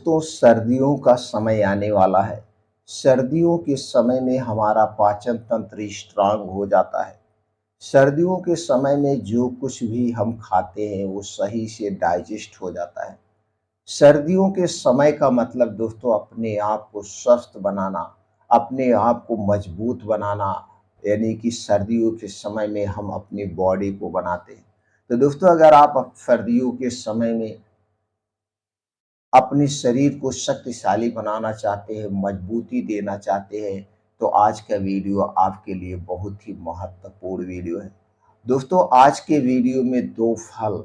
दोस्तों, सर्दियों का समय आने वाला है। सर्दियों के समय में हमारा पाचन तंत्र स्ट्रांग हो जाता है। सर्दियों के समय में जो कुछ भी हम खाते हैं वो सही से डाइजेस्ट हो जाता है। सर्दियों के समय का मतलब दोस्तों अपने आप को स्वस्थ बनाना, अपने आप को मजबूत बनाना, यानी कि सर्दियों के समय में हम अपनी बॉडी को बनाते हैं। तो दोस्तों, अगर आप सर्दियों के समय में अपने शरीर को शक्तिशाली बनाना चाहते हैं, मजबूती देना चाहते हैं, तो आज का वीडियो आपके लिए बहुत ही महत्वपूर्ण वीडियो है। दोस्तों, आज के वीडियो में 2 फल,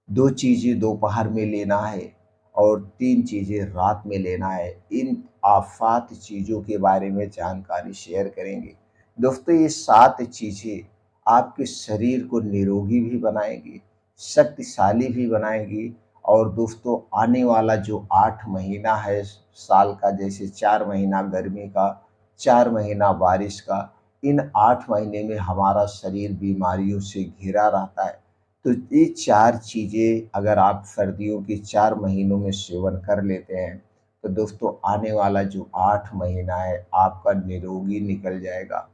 2 चीज़ें दोपहर में लेना है और 3 चीज़ें रात में लेना है। इन आफ़ात चीज़ों के बारे में जानकारी शेयर करेंगे। दोस्तों, ये 7 चीज़ें आपके शरीर को निरोगी भी बनाएँगी, शक्तिशाली भी बनाएँगी और दोस्तों आने वाला जो 8 महीना है साल का, जैसे 4 महीना गर्मी का, 4 महीना बारिश का, इन 8 महीने में हमारा शरीर बीमारियों से घिरा रहता है। तो ये 4 चीज़ें अगर आप सर्दियों के 4 महीनों में सेवन कर लेते हैं, तो दोस्तों आने वाला जो 8 महीना है आपका निरोगी निकल जाएगा।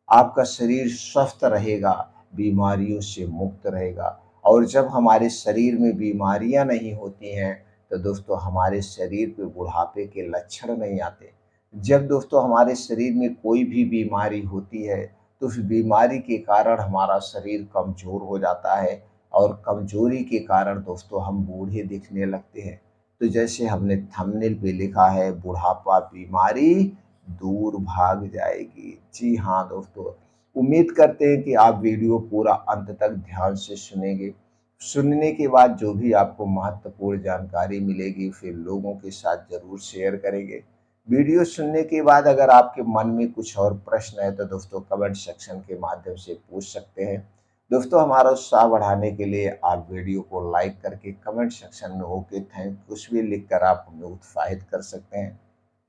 आपका शरीर स्वस्थ रहेगा, बीमारियों से मुक्त रहेगा और जब हमारे शरीर में बीमारियां नहीं होती हैं, तो दोस्तों हमारे शरीर पे बुढ़ापे के लक्षण नहीं आते। जब दोस्तों हमारे शरीर में कोई भी बीमारी होती है, तो उस बीमारी के कारण हमारा शरीर कमज़ोर हो जाता है और कमज़ोरी के कारण दोस्तों हम बूढ़े दिखने लगते हैं। तो जैसे हमने थंबनेल पे लिखा है, बुढ़ापा बीमारी दूर भाग जाएगी। जी हाँ दोस्तों, उम्मीद करते हैं कि आप वीडियो पूरा अंत तक ध्यान से सुनेंगे। सुनने के बाद जो भी आपको महत्वपूर्ण जानकारी मिलेगी फिर लोगों के साथ ज़रूर शेयर करेंगे। वीडियो सुनने के बाद अगर आपके मन में कुछ और प्रश्न है तो दोस्तों कमेंट सेक्शन के माध्यम से पूछ सकते हैं। दोस्तों, हमारा उत्साह बढ़ाने के लिए आप वीडियो को लाइक करके कमेंट सेक्शन में ओके थैंक कुछ भी लिखकर आप हमें उत्साहित कर सकते हैं।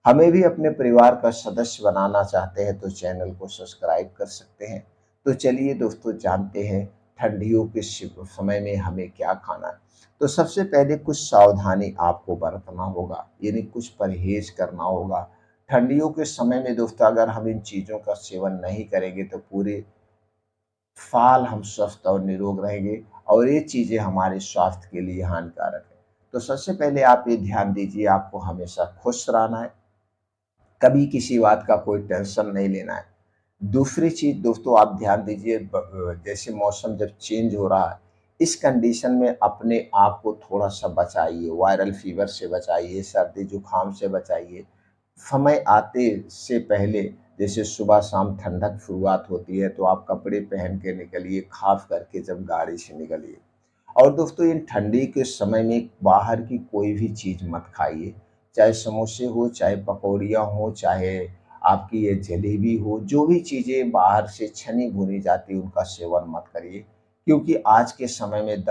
हमें भी अपने परिवार का सदस्य बनाना चाहते हैं तो चैनल को सब्सक्राइब कर सकते हैं। तो चलिए दोस्तों जानते हैं ठंडियों के समय में हमें क्या खाना है। तो सबसे पहले कुछ सावधानी आपको बरतना होगा, यानी कुछ परहेज करना होगा। ठंडियों के समय में दोस्तों अगर हम इन चीज़ों का सेवन नहीं करेंगे तो पूरे साल हम स्वस्थ और निरोग रहेंगे और ये चीज़ें हमारे स्वास्थ्य के लिए हानिकारक है। तो सबसे पहले आप ये ध्यान दीजिए, आपको हमेशा खुश रहना है, कभी किसी बात का कोई टेंशन नहीं लेना है। दूसरी चीज़ दोस्तों आप ध्यान दीजिए, जैसे मौसम जब चेंज हो रहा है, इस कंडीशन में अपने आप को थोड़ा-सा बचाइए, वायरल फीवर से बचाइए, सर्दी जुकाम से बचाइए। समय आते से पहले जैसे सुबह-शाम ठंडक शुरुआत होती है तो आप कपड़े पहन के निकलिए, ख़ास करके जब गाड़ी से निकलिए। और दोस्तों इन ठंडी के समय में बाहर की कोई भी चीज़ मत खाइए, चाहे समोसे हो, चाहे पकौड़ियाँ हो, चाहे आपकी ये जलेबी हो, जो भी चीज़ें बाहर से छनी-भुनी जाती है उनका सेवन मत करिए। क्योंकि आज के समय में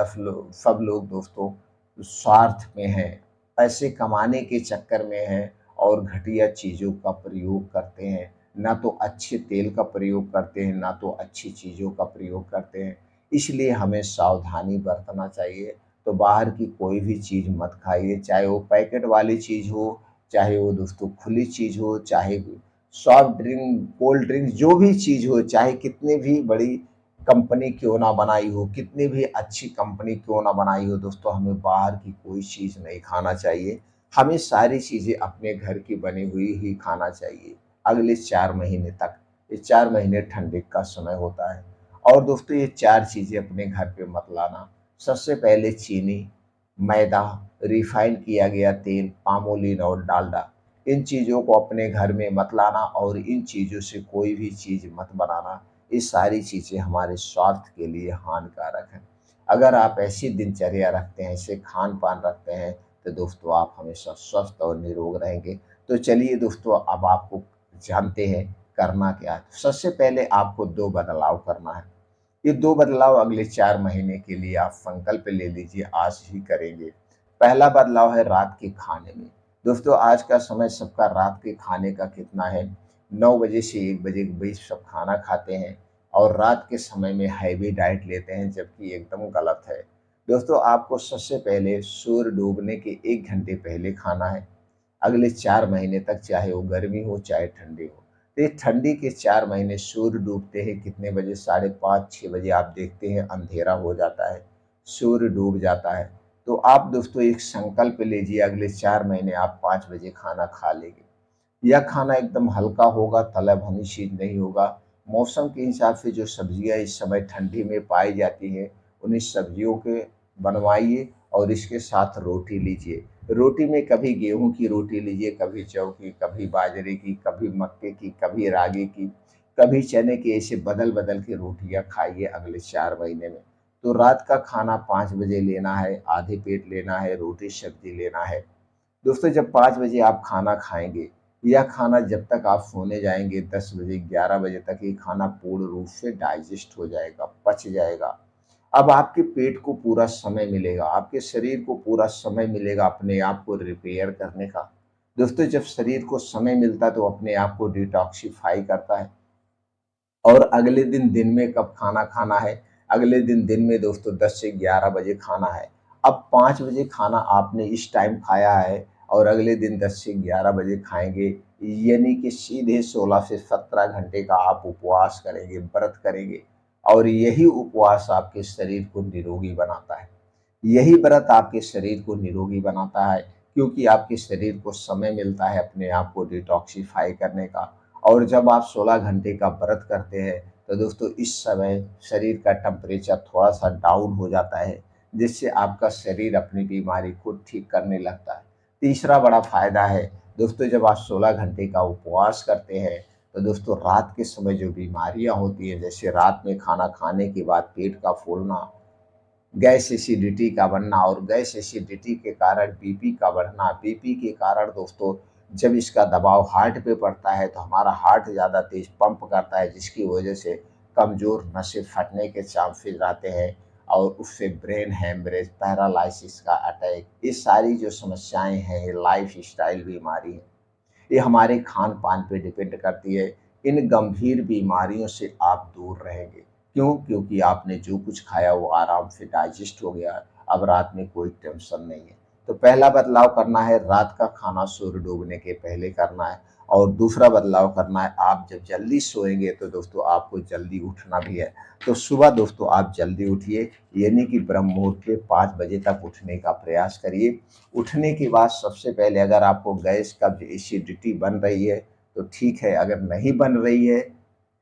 सब लोग दोस्तों स्वार्थ में हैं, पैसे कमाने के चक्कर में हैं और घटिया चीज़ों का प्रयोग करते हैं। ना तो अच्छे तेल का प्रयोग करते हैं, ना तो अच्छी चीज़ों का प्रयोग करते हैं। इसलिए हमें सावधानी बरतना चाहिए। तो बाहर की कोई भी चीज़ मत खाइए, चाहे वो पैकेट वाली चीज़ हो, चाहे वो दोस्तों खुली चीज़ हो, चाहे सॉफ्ट ड्रिंक, कोल्ड ड्रिंक जो भी चीज़ हो, चाहे कितनी भी बड़ी कंपनी क्यों ना बनाई हो, कितनी भी अच्छी कंपनी क्यों ना बनाई हो, दोस्तों हमें बाहर की कोई चीज़ नहीं खाना चाहिए। हमें सारी चीज़ें अपने घर की बनी हुई ही खाना चाहिए अगले 4 महीने तक। ये 4 महीने ठंडी का समय होता है। और दोस्तों ये 4 चीज़ें अपने घर पे मत लाना। सबसे पहले चीनी, मैदा, रिफाइन किया गया तेल, पामोलिन और डालडा, इन चीज़ों को अपने घर में मत लाना और इन चीज़ों से कोई भी चीज़ मत बनाना। ये सारी चीज़ें हमारे स्वास्थ्य के लिए हानिकारक हैं। अगर आप ऐसी दिनचर्या रखते हैं, ऐसे खान-पान रखते हैं, तो दोस्तों आप हमेशा स्वस्थ और निरोग रहेंगे। तो चलिए दोस्तों अब आपको जानते हैं करना क्या है। सबसे पहले आपको 2 बदलाव करना है। ये 2 बदलाव अगले 4 महीने के लिए आप संकल्प ले लीजिए, आज ही करेंगे। पहला बदलाव है रात के खाने में। दोस्तों आज का समय सबका रात के खाने का कितना है, 9 बजे से 1 बजे के बीच सब खाना खाते हैं और रात के समय में हैवी डाइट लेते हैं, जबकि एकदम गलत है। दोस्तों आपको सबसे पहले सूर्य डूबने के 1 घंटे पहले खाना है। अगले 4 महीने तक, चाहे वो गर्मी हो चाहे ठंडी हो। तो ये ठंडी के 4 महीने सूर्य डूबते हैं कितने बजे? 5:30-6 बजे आप देखते हैं अंधेरा हो जाता है, सूर्य डूब जाता है। तो आप दोस्तों एक संकल्प लीजिए, अगले 4 महीने आप 5 बजे खाना खा लेंगे। यह खाना एकदम हल्का होगा, तला भुनी चीज़ नहीं होगा। मौसम के हिसाब से जो सब्जियाँ इस समय ठंडी में पाई जाती हैं, उन्हीं सब्जियों के बनवाइए और इसके साथ रोटी लीजिए। रोटी में कभी गेहूँ की रोटी लीजिए, कभी जौ की, कभी बाजरे की, कभी मक्के की, कभी रागी की, कभी चने की, ऐसे बदल-बदल के रोटियाँ खाइए अगले 4 महीने में। तो रात का खाना 5 बजे लेना है, आधे पेट लेना है, रोटी-सब्ज़ी लेना है। दोस्तों जब 5 बजे आप खाना खाएँगे, यह खाना जब तक आप सोने जाएँगे 10 बजे, 11 बजे तक ये खाना पूर्ण रूप से डाइजेस्ट हो जाएगा, पच जाएगा। अब आपके पेट को पूरा समय मिलेगा, आपके शरीर को पूरा समय मिलेगा अपने आप को रिपेयर करने का। दोस्तों जब शरीर को समय मिलता है तो अपने आप को डिटॉक्सिफ़ाई करता है। और अगले दिन दिन में कब खाना खाना है? अगले दिन में दोस्तों 10 से 11 बजे खाना है। अब 5 बजे खाना आपने इस टाइम खाया है और अगले दिन 10 से 11 बजे खाएँगे, यानी कि सीधे 16 से 17 घंटे का आप उपवास करेंगे, व्रत करेंगे और यही उपवास आपके शरीर को निरोगी बनाता है। यही व्रत आपके शरीर को निरोगी बनाता है, क्योंकि आपके शरीर को समय मिलता है अपने आप को डिटॉक्सिफ़ाई करने का। और जब आप 16 घंटे का व्रत करते हैं, तो दोस्तों इस समय शरीर का टेम्परेचर थोड़ा-सा डाउन हो जाता है, जिससे आपका शरीर अपनी बीमारी खुद ठीक करने लगता है। तीसरा बड़ा फ़ायदा है, दोस्तों जब आप 16 घंटे का उपवास करते हैं, तो दोस्तों रात के समय जो बीमारियाँ होती हैं, जैसे रात में खाना खाने के बाद पेट का फूलना, गैस एसिडिटी का बनना और गैस एसिडिटी के कारण बीपी का बढ़ना, बीपी के कारण दोस्तों जब इसका दबाव हार्ट पे पड़ता है तो हमारा हार्ट ज़्यादा तेज़ पंप करता है, जिसकी वजह से कमज़ोर नसें फटने के चांसेस रहते हैं और उससे ब्रेन हैमरेज, पैरालिसिस का अटैक, ये सारी जो समस्याएँ हैं, ये लाइफ़स्टाइल बीमारी है। ये हमारे खान-पान पे डिपेंड करती है। इन गंभीर बीमारियों से आप दूर रहेंगे। क्यों? क्योंकि आपने जो कुछ खाया वो आराम से डाइजेस्ट हो गया, अब रात में कोई टेंशन नहीं है। तो पहला बदलाव करना है, रात का खाना सूर्य डूबने के पहले करना है और दूसरा बदलाव करना है, आप जब जल्दी सोएँगे तो दोस्तों आपको जल्दी उठना भी है। तो सुबह दोस्तों आप जल्दी उठिए, यानी कि ब्रह्म मुहूर्त के 5 बजे तक उठने का प्रयास करिए। उठने के बाद सबसे पहले अगर आपको गैस का एसिडिटी बन रही है तो ठीक है, अगर नहीं बन रही है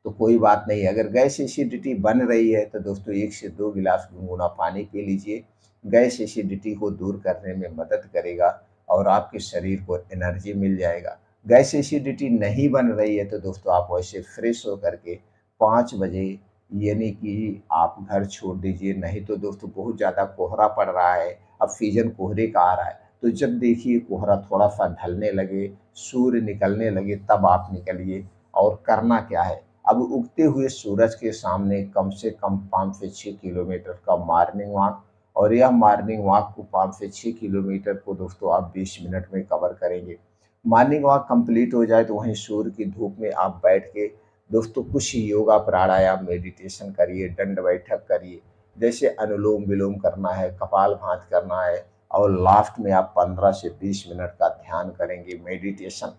तो कोई बात नहीं। अगर गैस एसिडिटी बन रही है तो दोस्तों 1 से 2 गिलास गुनगुना पानी पी लीजिए। गैस एसिडिटी को दूर करने में मदद करेगा और आपके शरीर को एनर्जी मिल जाएगा। गैस एसिडिटी नहीं बन रही है तो दोस्तों आप वैसे फ्रेश होकर के 5 बजे यानी कि आप घर छोड़ दीजिए। नहीं तो दोस्तों बहुत ज़्यादा कोहरा पड़ रहा है, अब सीज़न कोहरे का आ रहा है, तो जब देखिए कोहरा थोड़ा-सा ढलने लगे, सूर्य निकलने लगे, तब आप निकलिए। और करना क्या है, अब उगते हुए सूरज के सामने कम से कम 5 से 6 किलोमीटर का मॉर्निंग वॉक, और यह मॉर्निंग वॉक को 5 से 6 किलोमीटर को दोस्तों आप 20 मिनट में कवर करेंगे। मॉर्निंग वॉक कंप्लीट हो जाए तो वहीं सूर्य की धूप में आप बैठ के दोस्तों कुछ योगा, प्राणायाम, मेडिटेशन करिए, दंड बैठक करिए। जैसे अनुलोम-विलोम करना है, कपालभाति करना है और लास्ट में आप 15 से 20 मिनट का ध्यान करेंगे, मेडिटेशन।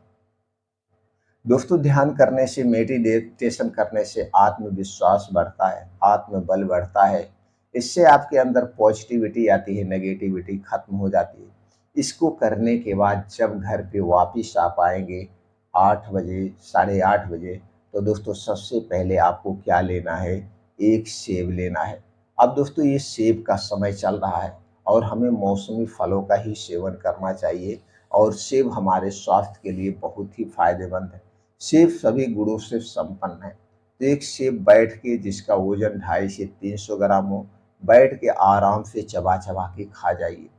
दोस्तों ध्यान करने से, मेडिटेशन करने से आत्मविश्वास बढ़ता है, आत्मबल बढ़ता है। इससे आपके अंदर पॉजिटिविटी आती है, नेगेटिविटी खत्म हो जाती है। इसको करने के बाद जब घर पे वापिस आप आएँगे 8 बजे, साढ़े 8 बजे, तो दोस्तों सबसे पहले आपको क्या लेना है, एक सेब लेना है। अब दोस्तों ये सेब का समय चल रहा है और हमें मौसमी फलों का ही सेवन करना चाहिए और सेब हमारे स्वास्थ्य के लिए बहुत ही फ़ायदेमंद है। सेब सभी गुणों से संपन्न है। तो एक सेब बैठ के, जिसका वज़न 250 से 300 ग्राम हो, बैठ के आराम से चबा-चबा के खा जाइए।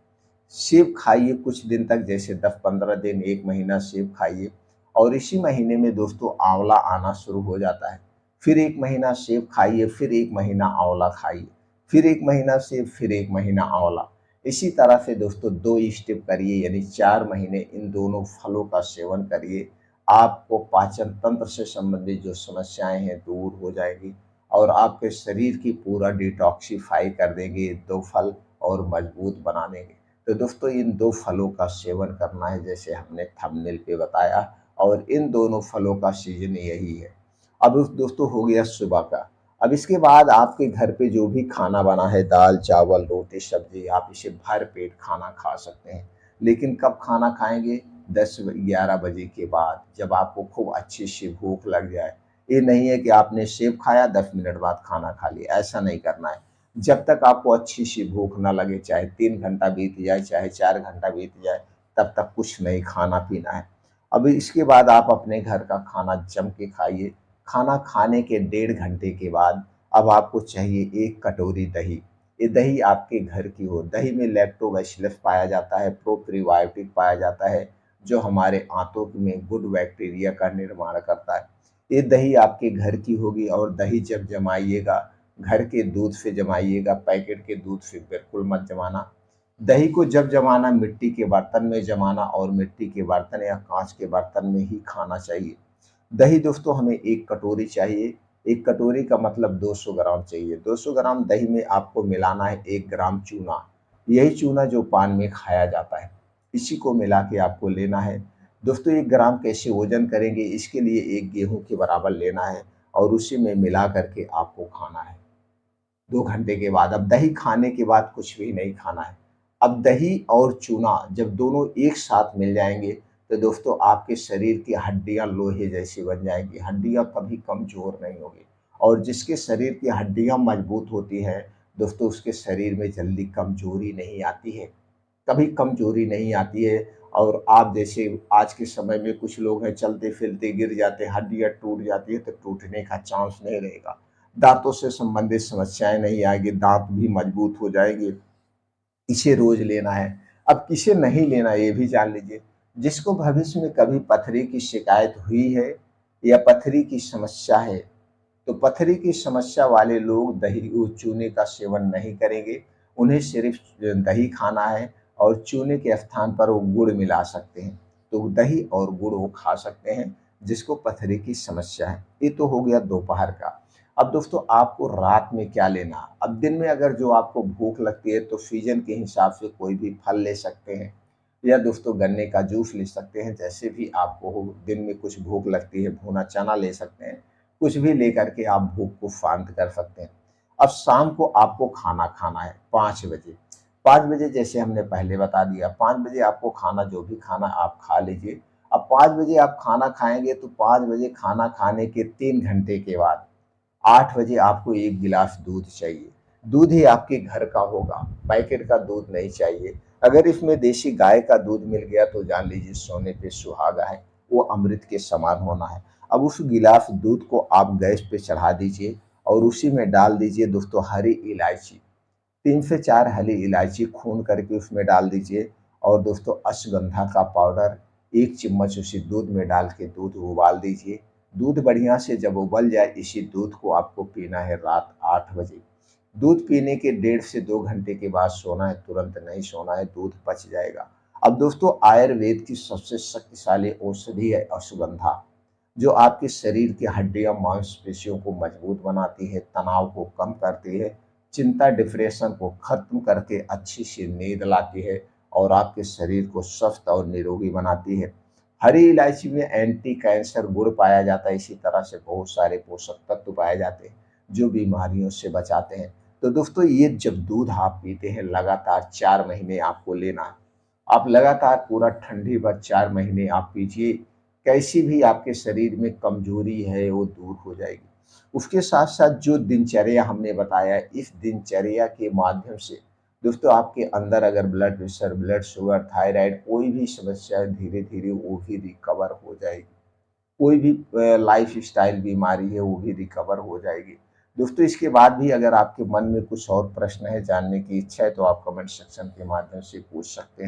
सेब खाइए कुछ दिन तक, जैसे 10-15 दिन, 1 महीना सेब खाइए और इसी महीने में दोस्तों आँवला आना शुरू हो जाता है। फिर 1 महीना सेब खाइए, फिर 1 महीना आँवला खाइए, फिर 1 महीना सेब, फिर 1 महीना आँवला। इसी तरह से दोस्तों 2 स्टेप करिए, यानी 4 महीने इन दोनों फलों का सेवन करिए। आपको पाचन तंत्र से संबंधित जो समस्याएँ हैं दूर हो जाएँगी और आपके शरीर की पूरा डिटॉक्सिफ़ाई कर देंगे ये 2 फल और मजबूत बना देंगे। तो दोस्तों इन 2 फलों का सेवन करना है जैसे हमने थंबनेल पे बताया, और इन दोनों फलों का सीज़न यही है। अब उस दोस्तों हो गया सुबह का। अब इसके बाद आपके घर पे जो भी खाना बना है, दाल, चावल, रोटी, सब्ज़ी, आप इसे भर पेट खाना खा सकते हैं। लेकिन कब खाना खाएँगे? 10-11 बजे के बाद, जब आपको खूब अच्छी सी भूख लग जाए। ये नहीं है कि आपने सेब खाया 10 मिनट बाद खाना खा लिया, ऐसा नहीं करना है। जब तक आपको अच्छी सी भूख ना लगे, चाहे 3 घंटा बीत जाए, चाहे 4 घंटा बीत जाए, तब तक कुछ नहीं खाना-पीना है। अब इसके बाद आप अपने घर का खाना जम के खाइए। खाना खाने के 1.5 घंटे के बाद अब आपको चाहिए 1 कटोरी दही। ये दही आपके घर की हो। दही में लैक्टोबैसिलस पाया जाता है, प्रोप्रीबायोटिक पाया जाता है, जो हमारे आंतों में गुड बैक्टीरिया का निर्माण करता है। ये दही आपके घर की होगी, और दही जब जमाइएगा, घर के दूध से जमाइएगा, पैकेट के दूध से बिल्कुल मत जमाना। दही को जब जमाना, मिट्टी के बर्तन में जमाना, और मिट्टी के बर्तन या कांच के बर्तन में ही खाना चाहिए। दही दोस्तों हमें 1 कटोरी चाहिए। 1 कटोरी का मतलब 200 ग्राम चाहिए। 200 ग्राम दही में आपको मिलाना है 1 ग्राम चूना। यही चूना जो पान में खाया जाता है, इसी को मिला के आपको लेना है। दोस्तों 1 ग्राम कैसे वज़न करेंगे, इसके लिए 1 गेहूँ के बराबर लेना है, और उसी में मिला कर के आपको खाना है। 2 घंटे के बाद, अब दही खाने के बाद कुछ भी नहीं खाना है। अब दही और चूना जब दोनों एक साथ मिल जाएँगे, तो दोस्तों आपके शरीर की हड्डियाँ लोहे जैसी बन जाएँगी, हड्डियाँ कभी कमज़ोर नहीं होंगी। और जिसके शरीर की हड्डियाँ मज़बूत होती हैं, दोस्तों उसके शरीर में जल्दी कमज़ोरी नहीं आती है, कभी कमज़ोरी नहीं आती है। और आप जैसे आज के समय में कुछ लोग हैं, चलते-फिरते गिर जाते हैं, हड्डियाँ टूट जाती है, तो टूटने का चांस नहीं रहेगा। दाँतों से संबंधित समस्याएँ नहीं आएँगी, दाँत भी मजबूत हो जाएँगे। इसे रोज़ लेना है। अब किसे नहीं लेना ये भी जान लीजिए। जिसको भविष्य में कभी पथरी की शिकायत हुई है या पथरी की समस्या है, तो पथरी की समस्या वाले लोग दही व चूने का सेवन नहीं करेंगे। उन्हें सिर्फ़ दही खाना है, और चूने के स्थान पर वो गुड़ मिला सकते हैं। तो दही और गुड़ वो खा सकते हैं, जिसको पथरी की समस्या है। ये तो हो गया दोपहर का। अब दोस्तों आपको रात में क्या लेना? अब दिन में अगर जो आपको भूख लगती है, तो सीज़न के हिसाब से कोई भी फल ले सकते हैं, या दोस्तों गन्ने का जूस ले सकते हैं, जैसे भी आपको हो। दिन में कुछ भूख लगती है, भुना चना ले सकते हैं, कुछ भी लेकर के आप भूख को शांत कर सकते हैं। अब शाम को आपको खाना खाना है 5 बजे। 5 बजे जैसे हमने पहले बता दिया, 5 बजे आपको खाना, जो भी खाना आप खा लीजिए। अब 5 बजे आप खाना खाएँगे, तो 5 बजे खाना खाने के 3 घंटे के बाद 8 बजे आपको 1 गिलास दूध चाहिए। दूध ही आपके घर का होगा, पैकेट का दूध नहीं चाहिए। अगर इसमें देसी गाय का दूध मिल गया, तो जान लीजिए सोने पे सुहागा है, वो अमृत के समान होना है। अब उस गिलास दूध को आप गैस पे चढ़ा दीजिए, और उसी में डाल दीजिए दोस्तों हरी इलायची। 3 से 4 हरी इलायची खून करके उसमें डाल दीजिए, और दोस्तों अश्वगंधा का पाउडर 1 चम्मच उसी दूध में डाल के दूध उबाल दीजिए। दूध बढ़िया से जब उबल जाए, इसी दूध को आपको पीना है रात 8 बजे। दूध पीने के 1.5 से 2 घंटे के बाद सोना है, तुरंत नहीं सोना है, दूध पच जाएगा। अब दोस्तों आयुर्वेद की सबसे शक्तिशाली औषधि है अश्वगंधा, जो आपके शरीर की हड्डियां, मांसपेशियों को मजबूत बनाती है, तनाव को कम करती है, चिंता, डिप्रेशन को खत्म करके अच्छी सी नींद लाती है, और आपके शरीर को स्वस्थ और निरोगी बनाती है। हरी इलायची में एंटी कैंसर गुण पाया जाता है, इसी तरह से बहुत सारे पोषक तत्व पाए जाते हैं, जो बीमारियों से बचाते हैं। तो दोस्तों ये जब दूध आप पीते हैं, लगातार 4 महीने आपको लेना है। आप लगातार पूरा ठंडी भर 4 महीने आप पीजिए, कैसी भी आपके शरीर में कमजोरी है वो दूर हो जाएगी। उसके साथ साथ जो दिनचर्या हमने बताया, इस दिनचर्या के माध्यम से दोस्तों आपके अंदर अगर blood pressure, blood sugar, thyroid, कोई भी समस्या है, धीरे धीरे वो भी रिकवर हो जाएगी। कोई भी लाइफ स्टाइल बीमारी है, वो भी रिकवर हो जाएगी। दोस्तों इसके बाद भी अगर आपके मन में कुछ और प्रश्न है, जानने की इच्छा है, तो आप कमेंट सेक्शन के माध्यम से पूछ सकते हैं।